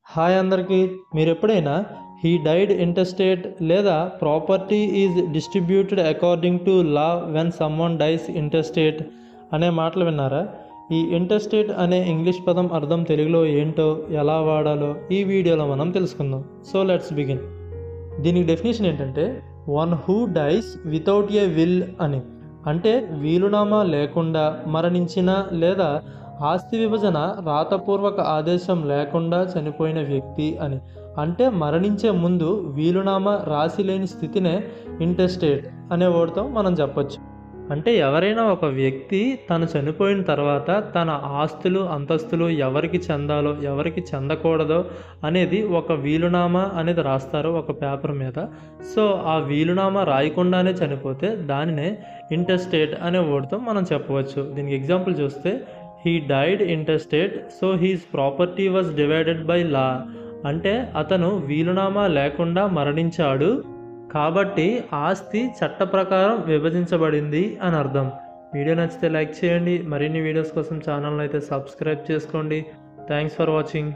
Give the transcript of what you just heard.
Hi అందరికీ. మీరు ఎప్పుడైనా హీ డైడ్ ఇంటెస్టేట్ లేదా property is distributed according to law when someone dies intestate అనే మాటలు విన్నారా? ఈ ఇంటెస్టేట్ అనే ఇంగ్లీష్ పదం అర్థం తెలుగులో ఏంటో, ఎలా వాడాలో ఈ వీడియోలో మనం తెలుసుకుందాం. So let's begin. దీనికి డెఫినేషన్ ఏంటంటే, one who dice without a will అని. అంటే వీలునామా లేకుండా మరణించిన లేదా ఆస్తి విభజన రాతపూర్వక ఆదేశం లేకుండా చనిపోయిన వ్యక్తి అని. అంటే మరణించే ముందు వీలునామా రాసి లేని స్థితినే ఇంటెస్టేట్ అనే వర్డ్తో మనం చెప్పొచ్చు. అంటే ఎవరైనా ఒక వ్యక్తి తను చనిపోయిన తర్వాత తన ఆస్తులు అంతస్తులు ఎవరికి చెందాలో ఎవరికి చెందకూడదో అనేది ఒక వీలునామా అనేది రాస్తారు ఒక పేపర్ మీద. సో ఆ వీలునామా రాయకుండానే చనిపోతే దానినే ఇంటెస్టేట్ అనే వర్డ్తో మనం చెప్పవచ్చు. దీనికి ఎగ్జాంపుల్ చూస్తే, he died intestate so he's property was divided by law. అంటే అతను వీలునామా లేకుండా మరణించాడు కాబట్టి ఆస్తి చట్ట ప్రకారం విభజించబడింది అని అర్థం. వీడియో నచ్చితే లైక్ చేయండి. మరిన్ని వీడియోస్ కోసం ఛానల్ని అయితే సబ్స్క్రైబ్ చేసుకోండి. Thanks for watching.